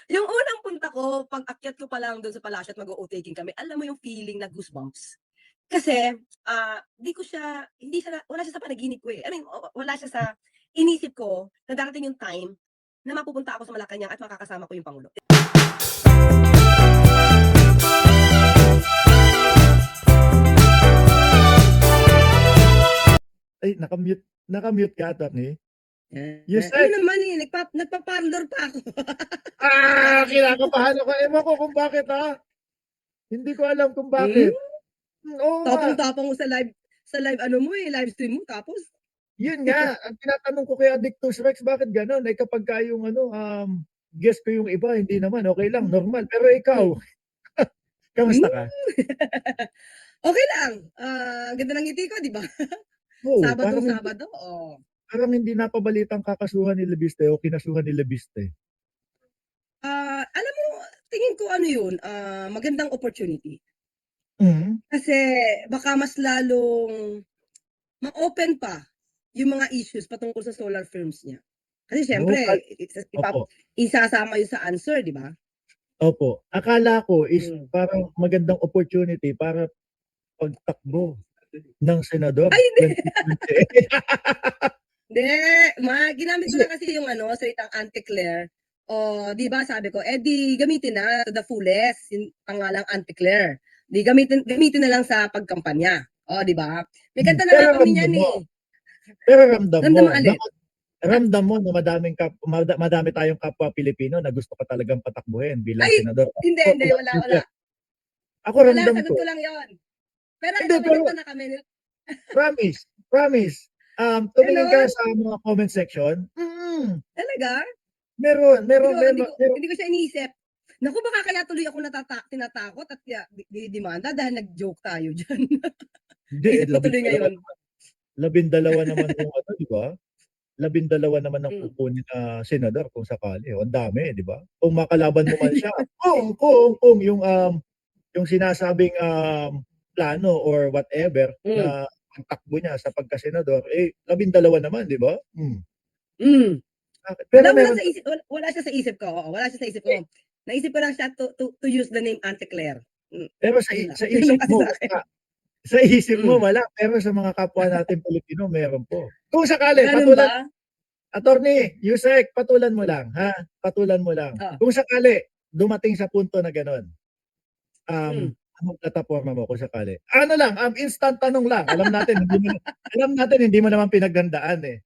Yung unang punta ko, pag-akyat ko pa lang dun sa palasyo at mag-o-overtaking kami, alam mo yung feeling na goosebumps? Kasi, di ko siya hindi siya wala siya sa panaginip ko, eh. I mean, wala siya sa inisip ko na darating yung time na mapupunta ako sa Malacanang at makakasama ko yung Pangulo. Ay, naka-mute ka, attorney? Ano Yusek! naman, eh, nagpa-parlor pa ako. Kinakabahan ako. Ewan ko kung bakit, Hindi ko alam kung Hmm, bakit. Oo nga. tapang-tapang mo sa live ano mo, eh, live stream mo tapos Yun nga, ang tinatanong ko kay Addictus Rex, bakit gano'n? Eh, kapagka yung ano, guest ko yung iba, hindi naman, okey lang, normal. Pero ikaw, hmm, kamusta hmm. ka? Okey lang, ganda ng ngiti ko, 'di ba? Oo, parang hindi Sabadong-Sabado, oh. parang hindi napabalitang kakasuhan ni Lebiste o kinasuhan ni Lebiste. Alam mo, tingin ko ano yun, magandang opportunity. Mhm. Kasi baka mas lalong ma-open pa yung mga issues patungkol sa solar firms niya. Kasi Oo, siyempre opo, isasama yun sa answer, 'di ba? opo. Akala ko is Hmm. parang magandang opportunity para pagtakbo ng senador Ay hindi, 2028. hindi, ginamit ko Kasi lang kasi yung ano, salitang Auntie o 'di ba sabi ko, eh, di gamitin na to the fullest yung pangalang Auntie Claire. Di gamitin na lang sa pagkampanya, oh, 'di ba? May kanta na pero nga kami ramdam niyan, mo eh. pero ramdam Ramdam mo mo na alin? Ah, ramdam mo na madami tayong kapwa Pilipino na gusto ka talagang patakbuhin bilang ay, senador. hindi, Ako hindi, wala, wala. siyempre, ako Wala, ramdam sagot ko. ko lang 'yon. Pero Hindi, ito may pero kanta na kami promise, promise. Tumingin ka gano'n? sa mga comment section, Talaga? meron, Hindi meron, ko hindi meron, ko meron. hindi ko siya iniisip. Naku, baka kaya tuloy ako tinatakot at dinidemanda dahil nag-joke tayo diyan. Hindi, Naisip ko tuloy ngayon. 12 naman yung ano, 'di ba? 12 naman ang Hmm, kukunin na senador kung sakali, ang dami, 'di ba? Kung makalaban mo man siya, kung yung sinasabing, plano or whatever hmm, na pagtakbo niya sa pagkasenador, eh, 12 naman, 'di ba? hmm. Pero meron Wala siya sa isip ko, oo, wala siya sa isip ko. Naisip ko lang siya to use the name Auntie Claire. pero Yun lang. sa Gano'n isip kasi mo sa'kin. wala, sa isip mo Hmm, wala, pero sa mga kapwa natin Pilipino meron po. Kung sakali gano'n ba? attorney, Yusek, patulan mo lang, patulan mo lang. Oh, Kung sakali dumating sa punto na gano'n, hmm. anong plataporma mo kung sakali? Ano lang, instant tanong lang, alam natin hindi mo naman pinaghandaan, eh.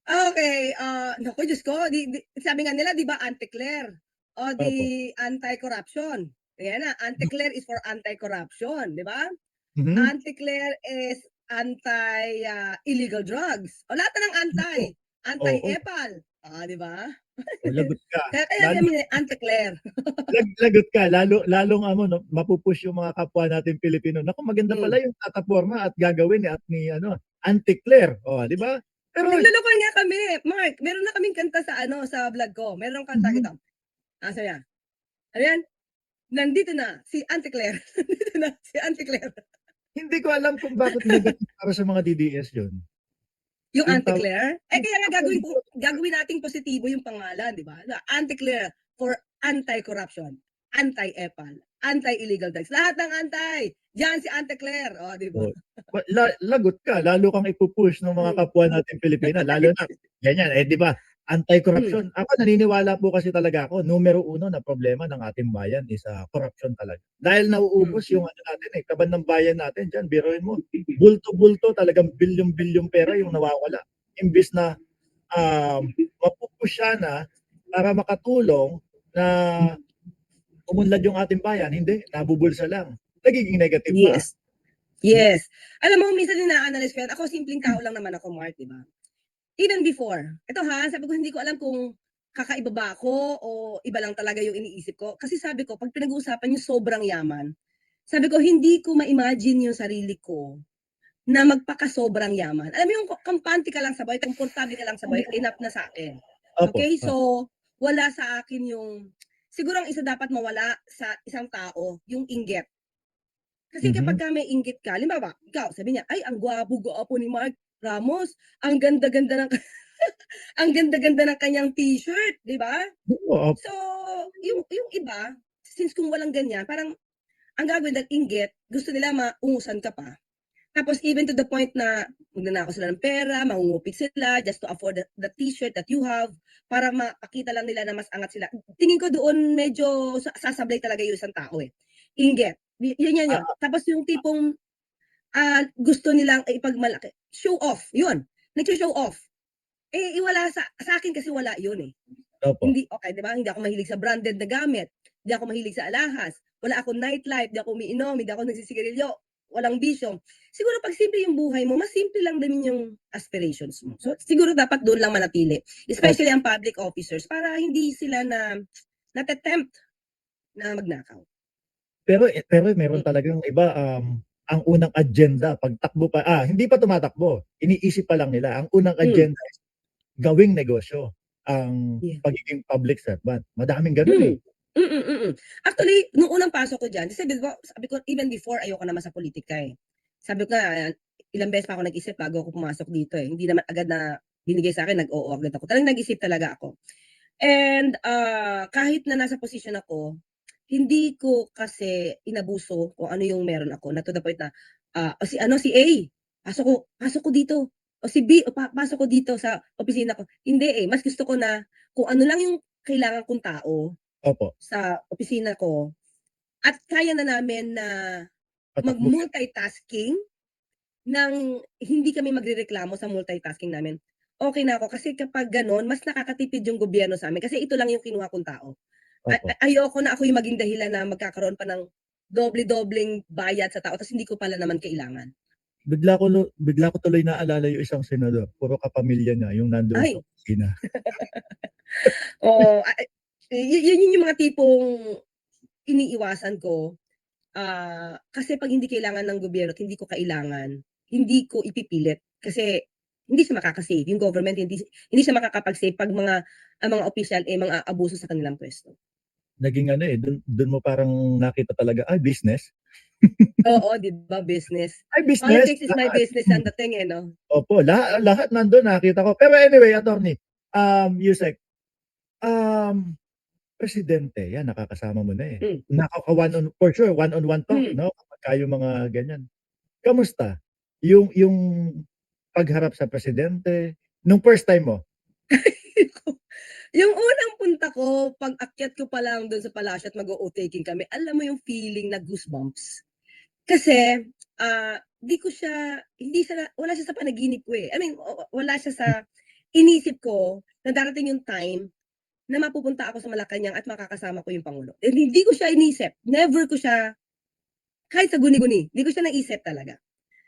Okey, naku Diyos ko, di sabi nga nila 'di ba Anti-Claire, o Opo. di anti-corruption. Ayan na, Anti-Claire is for anti-corruption, 'di ba? Mhm. Anti-Claire is anti, illegal drugs. O lahat na ng anti, Oo, oo. anti-EPAL, 'di ba? Oh, lagot ka. Kaya Lalo kami Anti-Claire. lagot ka, lalong ano 'no, mapu-push yung mga kapwa nating Pilipino. Naku, maganda Hmm. pala yung plataporma at gagawin ni ano, Auntie Claire, oh, 'di ba? Pero Naglolokohan nga kami, Mark, meron na kaming kanta sa ano, sa vlog ko. Merong kanta mhm. ganito, sabi niya, ano yan? "Nandito na si Anti-Claire, nandito na si Anti-Claire." Hindi ko alam kung bakit negative para sa mga DDS yun. Yung Yung tawag Anti-Claire? Eh, kaya nga actually gagawin nating positibo yung pangalan, 'di ba? Na Anti-Claire for anti-corruption, anti-EPAL, anti-illegal drugs, lahat ng anti. Diyan si Anti-Claire, oh, 'di ba? oh, lagot ka, lalo kang ipu-push ng mga Hmm. kapwa nating Pilipino, lalo na ganyan, eh, 'di ba, Hmm, anti-corruption. Ako naniniwala po kasi talaga ako, numero uno na problema ng ating bayan is, corruption talaga. Dahil hmm, nauubos yung ano natin, eh, kaban ng bayan natin diyan, biruin mo, bulto-bulto talagang bilyon-bilyong pera yung nawawala. Imbes na, mapupusyana para makatulong na umunlad yung ating bayan, hindi, nabubulsa lang, nagiging negative pa. yes, yes. Alam mo minsan ina-analyze ko yan, ako simpleng tao lang naman ako, Mark, 'di ba? Even before, eto sabi ko hindi ko alam kung kakaiba ba ako o iba lang talaga yung iniisip ko. Kasi sabi ko 'pag pinag-uusapan yung sobrang yaman, sabi ko hindi ko ma-imagine yung sarili ko na magpakasobrang yaman. Alam mo yung kampante ka lang sa buhay, komportable ka lang sa buhay, enough na sa'kin. Opo, Okey, so wala sa akin yung siguro ang isa dapat mawala sa isang tao, yung inggit. Kasi mhm. kapagka may inggit ka, halimbawa, ikaw sabi niya, "Ay ang gwapo-gwapo ni Mark Ramos, ang ganda-ganda ng" Ang ganda-ganda ng kanyang t-shirt, 'di ba? Oo, So, yung iba, since kung walang ganyan, parang ang gagawin nag-inggit, gusto nila maungusan ka pa. Tapos even to the point na magnanakaw sila ng pera, mangungupit sila just to afford the t-shirt that you have para mapakita lang nila na mas angat sila. Tingin ko doon medyo sasablay talaga yung isang tao, eh. Inggit, yun. ah, Tapos yung tipong, gusto nilang ipagmalaki, show off, yun, nagso-show off. Wala sa akin kasi wala yun, eh. opo. Hindi okey, 'di ba, hindi ako mahilig sa branded na gamit, hindi ako mahilig sa alahas, wala akong nightlife, di ako umiinom, hindi ako nagsisigarilyo, walang bisyo. Siguro 'pag simple yung buhay mo, mas simple lang din yung aspirations mo. So, siguro dapat dun lang manatili, especially Opo. ang public officers para hindi sila nate-tempt na magnakaw. Pero meron Mm, talagang iba, ang unang agenda 'pag takbo pa hindi pa tumatakbo, iniisip pa lang nila, ang unang hmm, agenda is gawing negosyo ang yeah. pagiging public servant. Madaming gano'n, eh. Hmm, Actually, nung unang pasok ko diyan, kasi 'di ba sabi ko even before ayoko naman sa politika, eh. Sabi ko nga, ilang beses pa ako nag-isip bago ako pumasok dito, eh. Hindi naman agad na binigay sa'kin nag-oo agad ako. Talagang nag-isip talaga ako. And, kahit na nasa posisyon ako, hindi ko kasi inabuso kung ano yung meron ako na to the point na, o si ano, si A, pasok ko dito. O si B, pasok ko dito sa opisina ko. Hindi, eh, mas gusto ko na kung ano lang yung kailangan kong tao Opo, sa opisina ko at kaya na namin na patakbuhin. mag-multitasking ng hindi kami magrereklamo sa multitasking namin, okey na ako. Kasi kapag gano'n mas nakakatipid yung gobyerno sa'min kasi ito lang yung kinuha kong tao. Opo. Ayoko na ako yung maging dahilan na magkakaroon pa ng doble-dobleng bayad sa tao ta's hindi ko pala naman kailangan. Bigla ko tuloy naalala yung isang senador, puro kapamilya niya yung nandoon sa Ay, opisina. oo, yun yung mga tipong iniiwasan ko. Kasi 'pag hindi kailangan ng gobyerno at hindi ko kailangan, hindi ko ipipilit. Kasi hindi siya makaka-save, yung government hindi siya makakapag-save 'pag ang mga opisyal, mga abuso sa kanilang puwesto. Naging ano, eh, dun mo parang nakita talaga, ay business? Oo, 'di ba business. Ay business Politics is my lahat. business ang dating, 'no? Opo, lahat nandun nakita ko. Pero anyway, attorney, Yusek, um, presidente 'yan nakakasama mo na, eh. Hmm, Nakaka-one on for sure one-on-one talk hmm. 'no, kapagka yung mga ganyan. Kamusta yung pagharap sa presidente nung first time mo? Yung unang punta ko, pag-akyat ko pa lang dun sa palasyo at mag-o-o-taking kami, alam mo yung feeling na goosebumps. Kasi, 'di ko siya hindi siya wala siya sa panaginip ko, eh. I mean, wala siya sa inisip ko na darating yung time na mapupunta ako sa Malacanang at makakasama ko yung pangulo. And hindi ko siya inisip, never ko siya kahit sa guni-guni, hindi ko siya naisip talaga.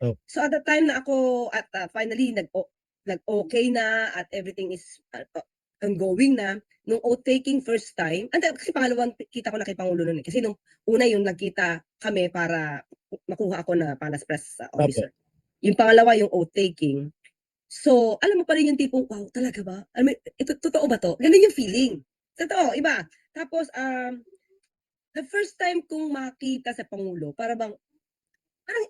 Oh, So, at the time na ako at, finally nag-okey na at everything is, ongoing na, nung oath-taking first time kasi pangalawang kita ko na kay pangulo nun, eh. Kasi nung una yung nagkita kami para makuha ako na palas press opo, officer. Yung pangalawa yung oath-taking. So, alam mo pa rin yung tipong, "Wow, talaga ba? Alam mo ito totoo ba 'to?" Gano'n yung feeling. Totoo, iba. Tapos, the first time kong makita sa pangulo para bang parang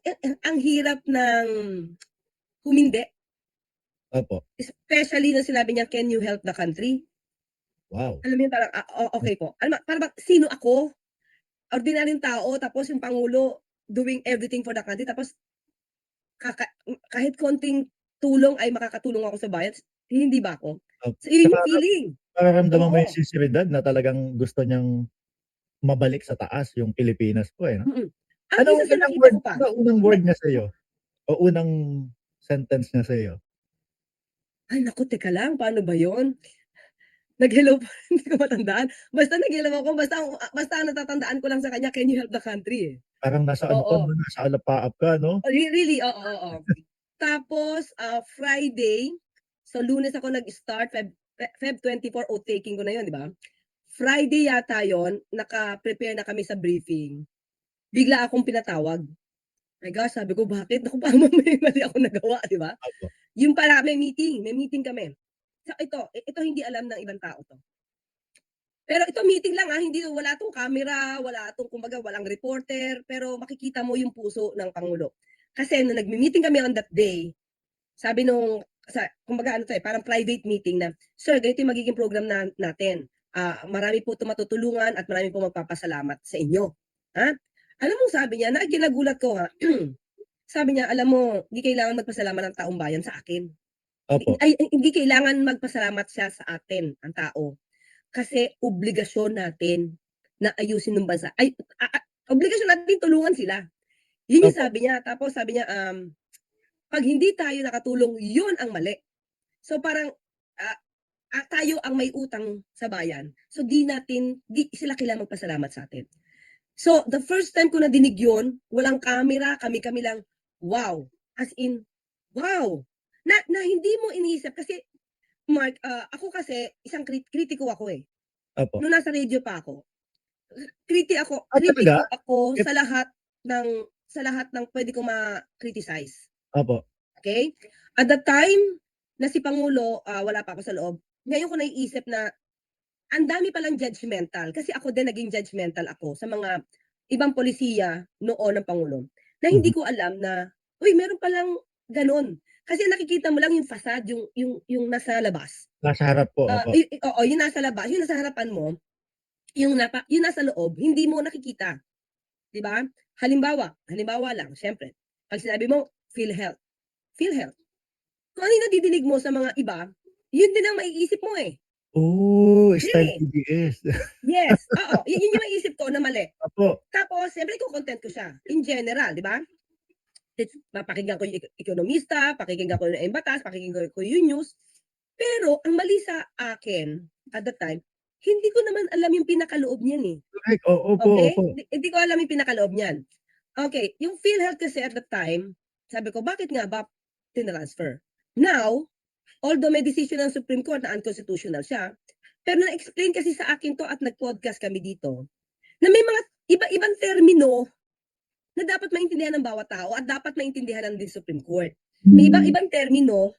ang hirap ng humindi. opo. Especially nung sinabi niya, "Can you help the country?" Wow. Alam mo yun parang, okey po. Alam mo para bang sino ako, ordinaryong tao tapos yung pangulo doing everything for the country tapos kahit konting tulong ay makakatulong ako sa bayan, hindi ba ako? So yun Tsaka yung feeling. nararamdaman mo yung Oo, sinseridad na talagang gusto niyang mabalik sa taas yung Pilipinas po, eh, 'no? mm. Ang isa sa Ilang nakita word ko pa, ano unang me word niya sa'yo o unang sentence niya sa'yo? ay naku teka lang, paano ba yun? Nag-hello pa hindi ko matandaan. Basta nag-hello ako, basta ang natatandaan ko lang sa kanya, "Can you help the country?" Eh. Parang nasa ano ka Oo. 'no, nasa alapaap ka 'no? Really, oo. Tapos, Friday, so Lunes ako nag-start, Feb 24 oath-taking ko na yun, 'di ba? Friday yata yun, naka-prepare na kami sa briefing, bigla akong pinatawag. My gosh, sabi ko, "Bakit? Naku, baka mamaya mali ako nagawa," 'di ba? Opo, Yun pala may meeting kami. So ito hindi alam ng ibang tao 'to. Pero ito meeting lang, hindi wala 'tong camera, wala 'tong kumbaga walang reporter, pero makikita mo yung puso ng pangulo. Kasi nung nagme-meeting kami on that day, sabi nung kumbaga ano 'to, parang private meeting na, "Sir, ganito yung magiging program natin. Marami po 'tong matutulungan at marami pong magpapasalamat sa inyo." Ha? Alam mo sabi niya, na kinagulat ko ha, sabi niya, "Alam mo, hindi kailangan magpasalamat ang taong bayan sa akin. Opo. Hindi kailangan magpasalamat siya sa atin, ang tao. Kasi obligasyon natin na ayusin ng bansa ay obligasyon natin tulungan sila." Yun yung Opo. sabi niya. Tapos sabi niya, "'Pag hindi tayo nakatulong, yun ang mali." So parang, ah, tayo ang may utang sa bayan. So di sila kailangang magpasalamat sa'tin. So the first time ko nadinig yun, walang camera, kami-kami lang, wow! As in, wow! Na hindi mo iniisip kasi Mark, ako kasi isang kritiko ako, eh. Opo. Nung nasa radyo pa ako, Talaga? kritiko ako If sa lahat ng puwede kong ma-criticize, opo. okey? At the time na si Pangulo, wala pa ako sa loob, ngayon ko naiisip na ang dami palang judgmental, kasi ako din naging judgmental ako sa mga ibang polisiya noon ng Pangulo, na hindi Mhm. ko alam na, uy, meron palang gano'n. Kasi nakikita mo lang yung facade, yung nasa labas. Nasa harap po, opo. Oo, yung nasa labas, yung nasa harapan mo, yung nasa loob hindi mo nakikita, 'di ba? Halimbawa lang siyempre, 'pag sinabi mo PhilHealth, PhilHealth, kung ano yung nadidinig mo sa mga iba, yun din ang maiisip mo, eh. Oh, style Really? PBS. Yes, oo, yun yung maiisip ko na mali. Opo. Tapos siyempre iko-content ko siya, in general, 'di ba? Papakinggan ko yung ekonomista, pakikinggan ko yung batas, pakikinggan ko yung news. Pero ang mali sa akin, at the time, hindi ko naman alam yung pinakaloob niyan, eh. Correct. Opo, Okey? opo. Hindi ko alam yung pinakaloob niyan. Okey, yung PhilHealth kasi at the time, sabi ko, "Bakit nga ba tinransfer?" Now, although may desisyon ng Supreme Court na unconstitutional siya, pero na-explain kasi sa akin 'to at nag-podcast kami dito, na may mga iba-ibang termino na dapat maintindihan ng bawat tao at dapat maintindihan ng din Supreme Court. May iba-ibang termino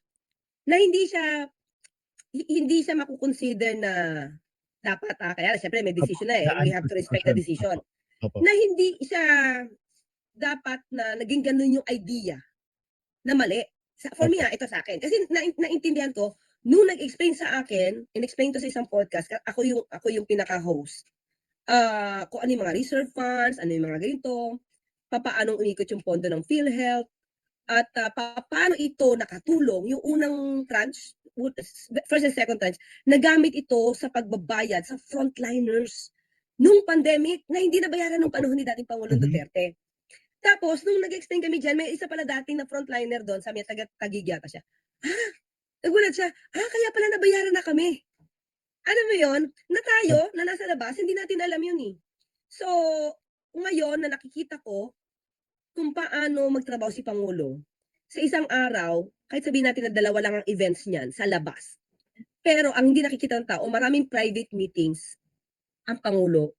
na hindi siya mako-consider na dapat, kaya lang siyempre may Opo, decision na, eh, we have to respect the na-unconstitution. Opo. decision. Opo. Na hindi siya dapat na naging gano'n yung idea na mali. For me, Opo. ito sa'kin. Kasi naintindihan ko nung nag-explain sa akin, in-explain 'to sa isang podcast, ako yung pinaka-host. Kung ano yung mga reserve funds, ano yung mga ganito, papaanong umikot yung pondo ng PhilHealth, at papaano ito nakatulong yung unang tranche, first and second tranche, nagamit ito sa pagbabayad sa frontliners nung pandemic na hindi nabayaran nung Opo. panahon ni dating Pangulong Mhm. Duterte. Tapos nung nag-explain kami diyan, may isa pala dating na frontliner do'n, sabi niya taga-Taguig yata siya. Nagulat siya, kaya pala nabayaran na kami. Alam mo 'yun, na tayo Opo. na nasa labas hindi natin alam 'yun, eh. So, ngayon na nakikita ko kung paano magtrabaho si Pangulo, sa isang araw, kahit sabihin natin na dalawa lang ang events niyan sa labas, pero ang hindi nakikita ng tao, maraming private meetings ang Pangulo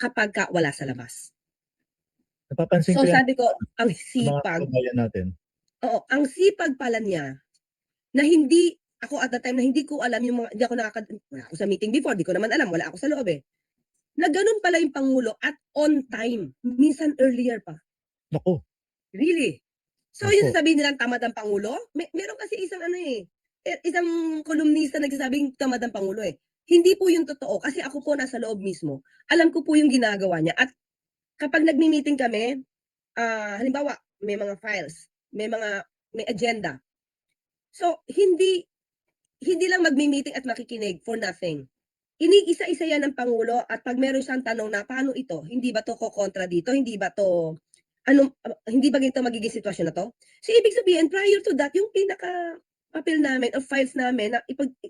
kapagka wala sa labas. Napapansin So ko 'yan sabi ko, ang sa mga sipag, kababayan natin. oo, ang sipag pala niya na hindi ako at the time na hindi ko alam yung mga, hindi ako wala ako sa meeting before, di ko naman alam, wala ako sa loob, eh, na gano'n pala yung Pangulo at on time, minsan earlier pa. Naku, Really? So yung naku. sasabihin nilang tamad ang Pangulo, meron kasi isang ano, isang kolumnista nagsasabing tamad ang Pangulo, eh. Hindi po yun totoo kasi ako po nasa loob mismo. Alam ko po yung ginagawa niya at kapag nagmi-meeting kami, halimbawa may mga files, may agenda. So hindi hindi lang magmi-meeting at makikinig for nothing. Iniisa-isa yan ng Pangulo at 'pag meron siyang tanong na, "Paano ito? Hindi ba 'to kokontra dito? Hindi ba 'to hindi ba ganito magiging sitwasyon na 'to?" So, ibig sabihin prior to that yung papel namin or files namin na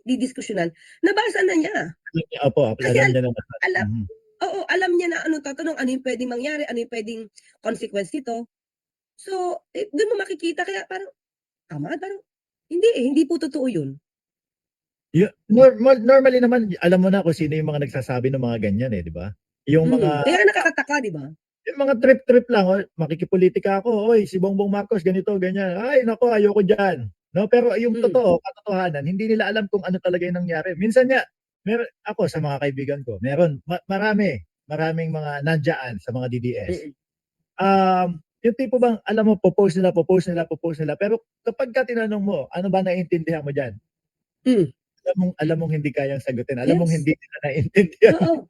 didiskusyonan, nabasa na niya. Alam niya, opo, Kasi alam niya na lahat. alam Mhm. oo, alam niya na anong tatanong, ano yung puwedeng mangyari, ano yung puwedeng consequence nito. So, dun mo makikita kaya parang, tama, parang hindi po totoo yun. Normally naman alam mo na kung sino yung mga nagsasabi ng mga ganyan, eh, 'di ba? Yung mga Kaya nga nakakataka, 'di ba? yung mga trip-trip lang, "Oy, makikipulitika ako, oy, si Bongbong Marcos ganito, ganyan. Ay naku, ayoko diyan." 'No, pero yung Hmm, totoo, katotohanan, hindi nila alam kung ano talaga yung nangyari. Minsan nga, ako sa mga kaibigan ko, meron maraming mga nandiyan sa mga DDS. mm. Yung tipo bang alam mo po-post nila, pero kapagka tinanong mo, "Ano ba naiintindihan mo diyan?" Hmm, Alam mong hindi kayang sagutin, alam mong yes. hindi nila naiintindihan. Oo.